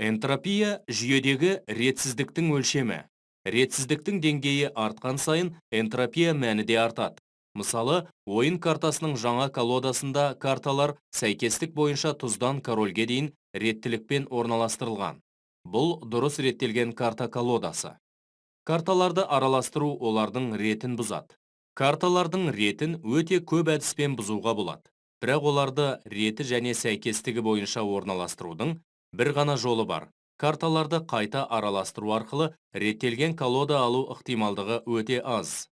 Энтропия жүйедегі ретсіздіктің өлшемі. Ретсіздіктің деңгейі артқан сайын энтропия мәні де артады. Мысалы, ойын картасының жаңа колодасында карталар сәйкестік бойынша тұздан корольге дейін реттілікпен орналастырылған. Бұл дұрыс реттелген карта колодасы. Карталарды араластыру олардың ретін бұзады. Карталардың ретін өте көп әдіспен бұзуға болады. Бірақ оларды реті және сәйкестігі бойынша орналастырудың бір ғана жолы бар. Карталарды қайта араластыру арқылы реттелген колода алу ықтималдығы өте аз.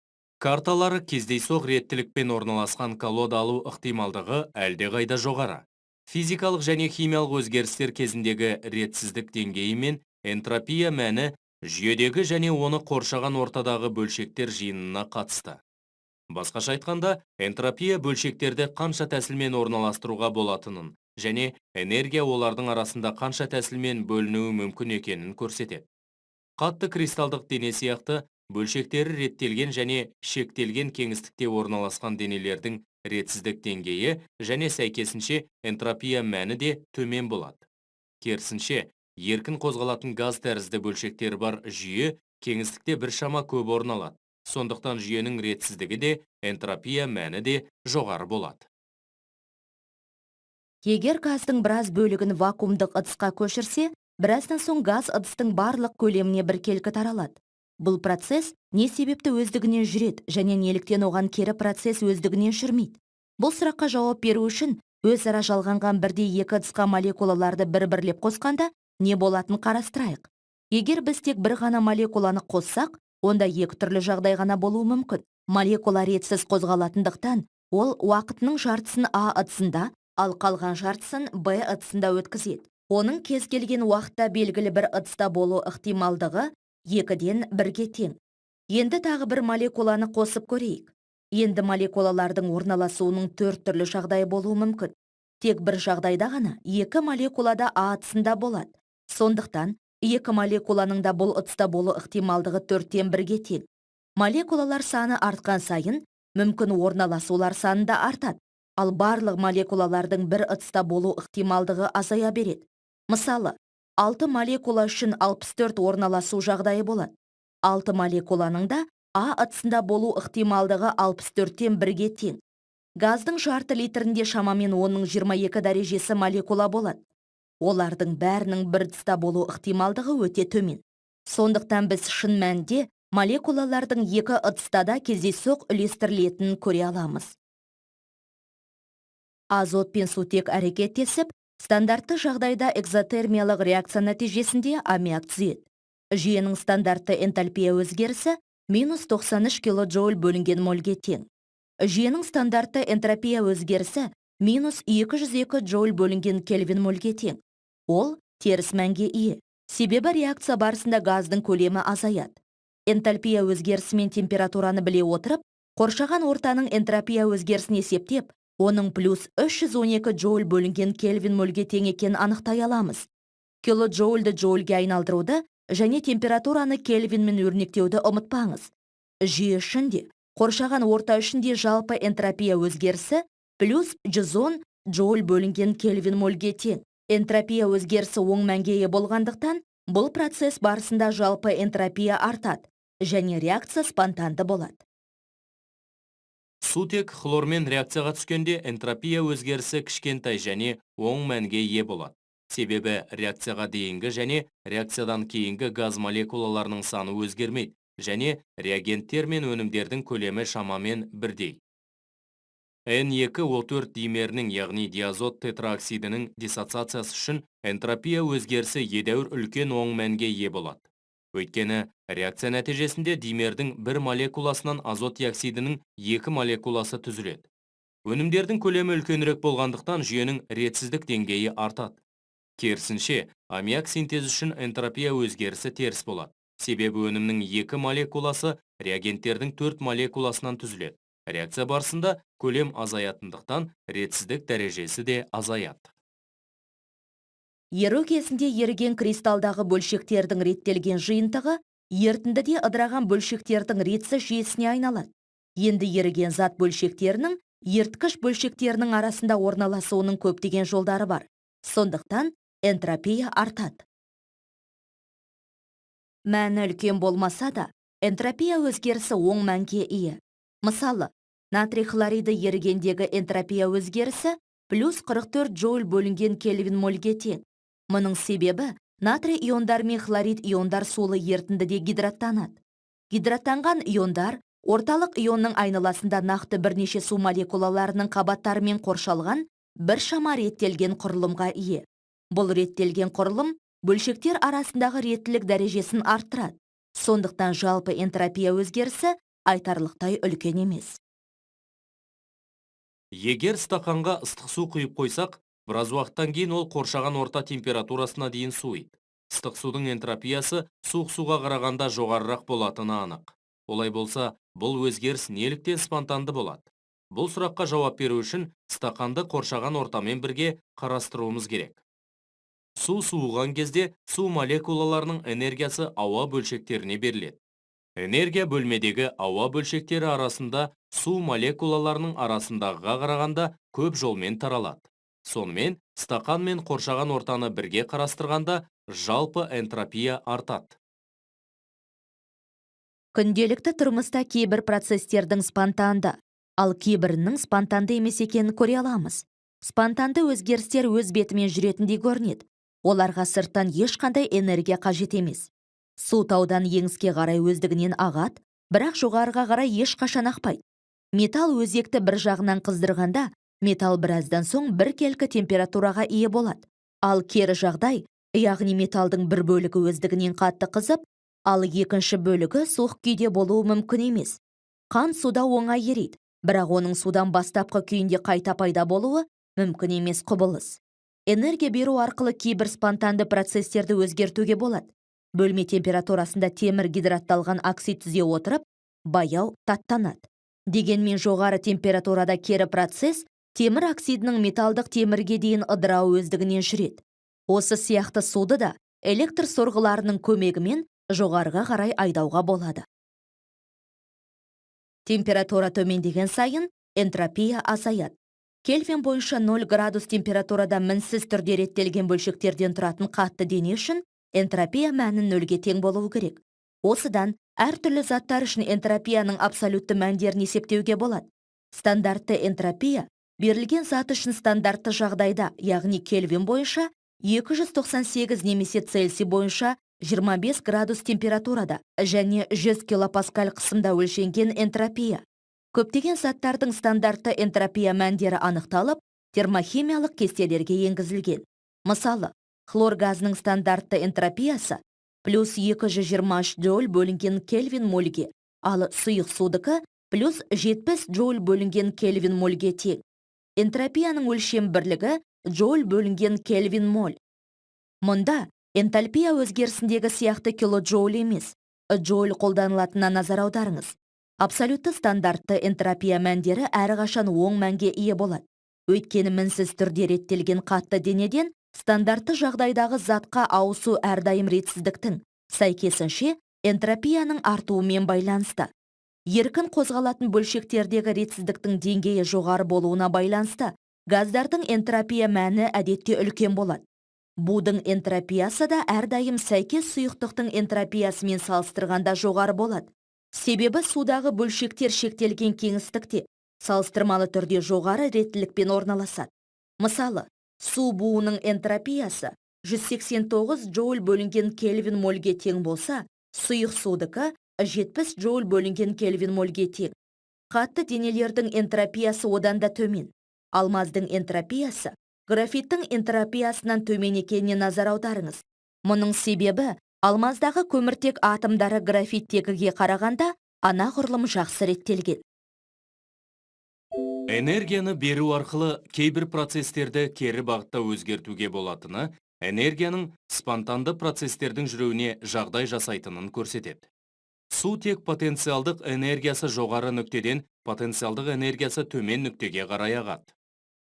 Карталары кездейсоқ реттілікпен орналасқан колода алу ықтималдығы әлдеқайда жоғары. Физикалық және химиялық өзгерістер кезіндегі ретсіздік деңгейі мен энтропия мәні жүйедегі және оны қоршаған ортадағы бөлшектер жиынына қатысты. Басқаша айтқанда, энтропия бөлшектерді қанша тәсілмен орналастыруға болатынын және энергия олардың арасында қанша тәсілмен бөлінуі мүмкін екенін көрсетеді. Қатты кристалдық дене сияқты бөлшектері реттелген және шектелген кеңістікте орналасқан денелердің ретсіздік деңгейі және сәйкесінше энтропия мәні де төмен болады. Керісінше, еркін қозғалатын газ тәрізді бөлшектері бар жүйе кеңістікте біршама көп орын алады. Сондықтан жүйенің ретсіздігі де, энтропия мәні де жоғары болады. Егер газдың біраз бөлігін вакуумдық ыдысқа көшірсе, біраздан соң газ ыдыстың барлық көлеміне біркелкі таралады. Бұл процесс не себепті өздігінен жүреді және неліктен оған кері процесс өздігінен жүрмейді? Бұл сұраққа жауап беру үшін өзара жалғанған бірдей екі ыдысқа молекулаларды бір-бірлеп қосқанда не болатынын қарастырайық. Егер біз тек бір ғана молекуланы қоссақ, онда екі түрлі жағдай ғана болуы мүмкін. Молекула ретсіз қозғалатындықтан, ол уақытының жартысын А ыдысында, ал қалған жартысын Б ыдысында өткізеді. Оның кез келген уақытта белгілі бір ыдыста болу ықтималдығы 2-ден 1-ге тең. Енді тағы бір молекуланы қосып көрейік. Енді молекулалардың орналасуының 4 түрлі жағдай болуы мүмкін. Тек бір жағдайда ғана екі молекулада А ыдысында болады. Сондықтан, екі молекуланың да бұл ыдыста болу ықтималдығы 4-тен 1-ге тең. Молекулалар саны артқан сайын, мүмкін орналасулар саны да артады. Ал барлық молекулалардың бір ыдыста болу ықтималдығы азая береді. Мысалы, 6 молекула үшін 64 орналасу жағдайы болады. 6 молекуланың да А ыдысында болу ықтималдығы 64-тен 1-ге тең. Газдың жарты литрінде шамамен оның 22 дәрежесі молекула болады. Олардың бәрінің бір ыдыста болу ықтималдығы өте төмен. Сондықтан біз шын мәнінде молекулалардың екі ыдыста да кездейсоқ үлестірілетінін көре аламыз. Азот пен сутек әрекеттесіп, стандартты жағдайда экзотермиялық реакция нәтижесінде аммиак түзеді. Жүйенің стандартты энтальпия өзгерісі -93 килоджоуль бөлінген мольге тең. Жүйенің стандартты энтропия өзгерісі -202 джоуль бөлінген кельвин мольге тең. Ол теріс мәнге ие. Себебі реакция барысында газдың көлемі азаяды. Энтальпия өзгерісі мен температураны біле отырып, қоршаған ортаның энтропия өзгерісін есептеп, оның +312 джоуль бөлінген кельвин мольге тең екенін анықтай аламыз. Килоджоульді джоульге айналдыруды және температураны кельвинмен өрнектеуді ұмытпаңыз. Жүйе үшінде, қоршаған орта үшінде жалпы энтропия өзгерісі +110 джоуль бөлінген кельвин мольге тең. Энтропия өзгерісі оң мәнге ие болғандықтан, бұл процесс барысында жалпы энтропия артады және реакция спонтанды болады. Сутек хлормен реакцияға түскенде энтропия өзгерісі кішкентай және оң мәнге ие болады. Себебі реакцияға дейінгі және реакциядан кейінгі газ молекулаларының саны өзгермейді және реагенттер мен өнімдердің көлемі шамамен бірдей. N2O4 димерінің, яғни диазот тетраоксидінің диссоциациясы үшін энтропия өзгерісі едәуір үлкен оң мәнге ие болады. Өйткені реакция нәтижесінде димердің бір молекуласынан азот диоксидінің 2 молекуласы түзіледі. Өнімдердің көлемі үлкенірек болғандықтан жүйенің ретсіздік деңгейі артады. Керісінше, аммиак синтез үшін энтропия өзгерісі теріс болады. Себебі өнімнің 2 молекуласы реагенттердің 4 молекуласынан түзіледі. Реакция барысында көлем азаятындықтан ретсіздік дәрежесі де азаяды. Еру кезінде еріген кристалдағы бөлшектердің реттелген жиынтығы ерітіндіде ыдыраған бөлшектердің ретсіз жүйесіне айналады. Енді еріген зат бөлшектерінің еріткіш бөлшектерінің арасында орналасуының көптеген жолдары бар. Сондықтан энтропия артады. Мәні үлкен болмаса да, энтропия өзгерісі оң мәнге ие. Мысалы, натрий хлориді ерігендегі энтропия өзгерісі плюс 44 джоуль бөлінген Кельвин мольге тең. Мұның себебі натрий иондар мен хлорид иондар сулы ертіндіде гидраттанады. Гидраттанған иондар орталық ионның айналасында нақты бірнеше су молекулаларының қабаттарымен қоршалған бір шама реттелген құрылымға ие. Бұл реттелген құрылым бөлшектер арасындағы реттілік дәрежесін арттырады. Сондықтан жалпы энтропия өзгерісі айтарлықтай үлкен емес. Егер стақанға ыстық су құйып қойсақ, біраз уақыттан кейін ол қоршаған орта температурасына дейін суиды. Ыстық судың энтропиясы суық суға қарағанда жоғарырақ болатыны анық. Олай болса, бұл өзгеріс неліктен спонтанды болады? Бұл сұраққа жауап беру үшін стақанды қоршаған ортамен бірге қарастыруымыз керек. Су суыған кезде су молекулаларының энергиясы ауа бөлшектеріне беріледі. Энергия бөлмедегі ауа бөлшектері арасында су молекулаларының арасындағыға қарағанда көп жолмен таралады. Сонымен, стақан мен қоршаған ортаны бірге қарастырғанда жалпы энтропия артады. Күнделікті тұрмыста кейбір процестердің спонтанды, ал кейбірінің спонтанды емес екенін көре аламыз. Спонтанды өзгерістер өз бетімен жүретіндей көрінеді. Оларға сырттан ешқандай энергия қажет емес. Су таудан еңіске қарай өздігінен ағады, бірақ жоғарыға қарай ешқашан ақпайды. Металл өзекті бір жағынан қыздырғанда, металл біраздан соң біркелкі температураға ие болады. Ал кері жағдай, яғни металдың бір бөлігі өздігінен қатты қызып, ал екінші бөлігі суық күйде болуы мүмкін емес. Қан суда оңай ериді, бірақ оның судан бастапқы күйінде қайта пайда болуы мүмкін емес құбылыс. Энергия беру арқылы кейбір спонтанды процестерді өзгертуге болады. Бөлме температурасында темір гидратталған оксид түзе отырып, баяу таттанады. Дегенмен жоғары температурада кері процесс темір оксидінің металдық темірге дейін ыдырауы өздігінен жүреді. Осы сияқты суды да электр сорғыларының көмегімен жоғарыға қарай айдауға болады. Температура төмендеген сайын энтропия азаяды. Кельвин бойынша 0 градус температурада мінсіз түрде реттелген бөлшектерден тұратын қатты дене үшін энтропия мәнін 0-ге тең болуы керек. Осыдан әртүрлі заттар үшін энтропияның абсолютті мәндерін есептеуге болады. Стандартты энтропия берілген зат үшін стандартты жағдайда, яғни Кельвин бойынша 298 немесе Цельсий бойынша 25 градус температурада және 100 килопаскаль қысымда өлшенген энтропия. Көптеген заттардың стандартты энтропия мәндері анықталып, термохимиялық кестелерге енгізілген. Мысалы, хлор газының стандартты энтропиясы плюс 223 джоуль бөлінген Кельвин мольге, ал сұйық судыкі плюс 70 джоуль бөлінген Кельвин мольге тең. Энтропияның өлшем бірлігі джоуль бөлінген Кельвин моль. Мұнда энтальпия өзгерісіндегі сияқты килоджоуль емес, джоуль қолданылатынына назар аударыңыз. Абсолютті стандартты энтропия мәндері әрқашан оң мәнге ие болады. Өйткені мінсіз түрде реттелген қатты денеден стандартты жағдайдағы затқа ауысу әрдайым ретсіздіктің, сәйкесінше энтропияның артуымен байланысты. Еркін қозғалатын бөлшектердегі ретсіздіктің деңгейі жоғары болуына байланысты, газдардың энтропия мәні әдетте үлкен болады. Будың энтропиясы да әрдайым сәйкес сұйықтықтың энтропиясымен салыстырғанда жоғары болады. Себебі судағы бөлшектер шектелген кеңістікте салыстырмалы түрде жоғары реттілікпен орналасады. Мысалы, су буының энтропиясы 189 джоуль бөлінген Кельвин мольге тең болса, сұйық судыкі 70 джоуль бөлінген Кельвин мольге тең. Қатты денелердің энтропиясы одан да төмен. Алмаздың энтропиясы графиттің энтропиясынан төмен екеніне назар аударыңыз. Мұның себебі алмаздағы көміртек атомдары графиттегіге қарағанда анағұрлым жақсы реттелген. Энергияны беру арқылы кейбір процестерді кері бағытта өзгертуге болатыны, энергияның спонтанды процестердің жүруіне жағдай жасайтынын көрсетеді. Су тек потенциалдық энергиясы жоғары нүктеден потенциалдық энергиясы төмен нүктеге қарай ағады.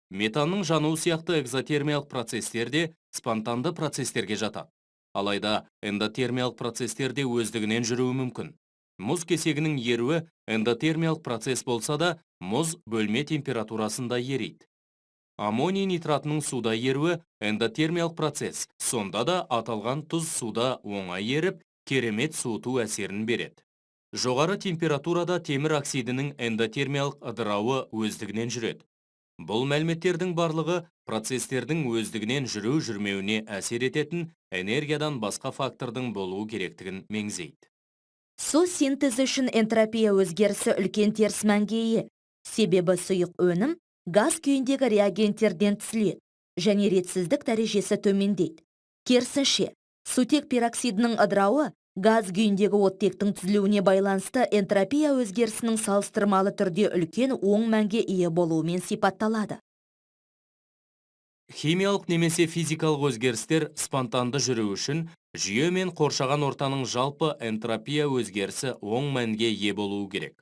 Метанның жануы сияқты экзотермиялық процестер де спонтанды процестерге жатады. Алайда эндотермиялық процестерде өздігінен жүруі мүмкін. Мұз кесегінің еруі эндотермиялық процесс болса да, мұз бөлме температурасында ериді. Аммоний нитратының суда еруі эндотермиялық процесс, сонда да аталған тұз суда оңай еріп, керемет суыту әсерін береді. Жоғары температурада темір оксидінің эндотермиялық ыдырауы өздігінен жүреді. Бұл мәліметтердің барлығы процестердің өздігінен жүру-жүрмеуіне әсер ететін энергиядан басқа фактордың болуы керектігін меңзейді. Су синтезі үшін энтропия өзгерісі үлкен теріс мәнге ие. Себебі сұйық өнім газ күйіндегі реагенттерден түзіледі және ретсіздік дәрежесі төмендейді. Керісінше, сутек пероксидінің ыдырауы газ күйіндегі оттектің түзілуіне байланысты энтропия өзгерісінің салыстырмалы түрде үлкен оң мәнге ие болуымен сипатталады. Химиялық немесе физикалық өзгерістер спонтанды жүру үшін жүйе мен қоршаған ортаның жалпы энтропия өзгерісі оң мәнге ие болуы керек.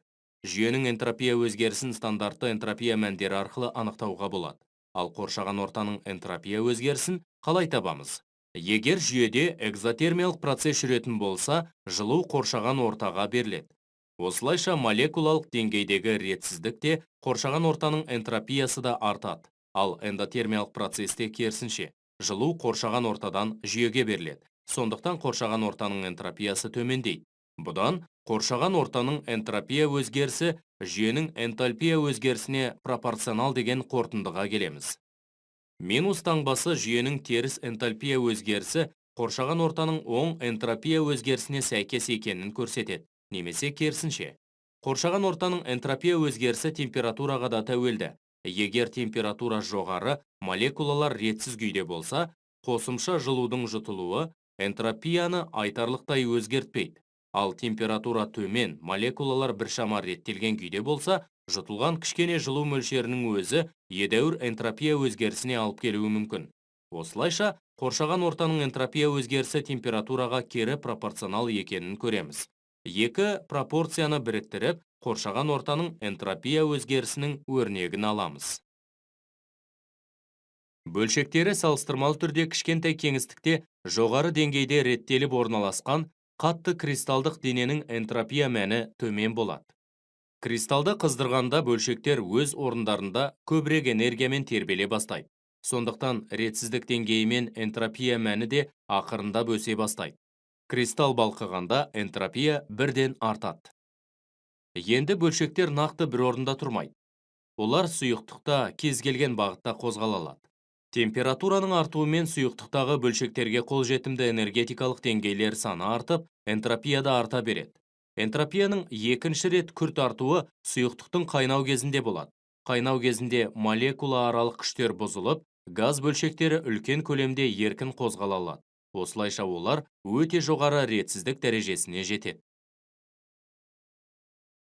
Жүйенің энтропия өзгерісін стандартты энтропия мәндері арқылы анықтауға болады. Ал қоршаған ортаның энтропия өзгерісін қалай табамыз? Егер жүйеде экзотермиялық процесс жүретін болса, жылу қоршаған ортаға беріледі. Осылайша молекулалық деңгейдегі ретсіздікте қоршаған ортаның энтропиясы да артады. Ал эндотермиялық процесте керісінше, жылу қоршаған ортадан жүйеге беріледі. Сондықтан қоршаған ортаның энтропиясы төмендейді. Бұдан қоршаған ортаның энтропия өзгерісі жүйенің энтальпия өзгерісіне пропорционал деген қорытындыға келеміз. Минус таңбасы жүйенің теріс энтальпия өзгерісі қоршаған ортаның оң энтропия өзгерісіне сәйкес екенін көрсетеді, немесе керісінше. Қоршаған ортаның энтропия өзгерісі температураға да тәуелді. Егер температура жоғары, молекулалар ретсіз күйде болса, қосымша жылудың жұтылуы энтропияны айтарлықтай өзгертпейді. Ал температура төмен, молекулалар біршама реттелген күйде болса, жұтылған кішкене жылу мөлшерінің өзі едәуір энтропия өзгерісіне алып келуі мүмкін. Осылайша, қоршаған ортаның энтропия өзгерісі температураға кері пропорционал екенін көреміз. Екі пропорцияны біріктіріп, қоршаған ортаның энтропия өзгерісінің өрнегін аламыз. Бөлшектері салыстырмалы түрде кішкентай кеңістікте жоғары деңгейде реттеліп орналасқан қатты кристалдық дененің энтропия мәні төмен болады. Кристалды қыздырғанда бөлшектер өз орындарында көбірек энергиямен тербеле бастайды. Сондықтан ретсіздік деңгейі мен энтропия мәні де ақырындап өсе бастайды. Кристалл балқығанда энтропия бірден артады. Енді бөлшектер нақты бір орында тұрмайды. Олар сұйықтықта кез келген бағытта қозғала алады. Температураның артуымен сұйықтықтағы бөлшектерге қолжетімді энергетикалық деңгейлер саны артып, энтропия да арта береді. Энтропияның екінші рет күрт артуы сұйықтықтың қайнау кезінде болады. Қайнау кезінде молекула аралық күштер бұзылып, газ бөлшектері үлкен көлемде еркін қозғала алады. Осылайша олар өте жоғары ретсіздік дәрежесіне жетеді.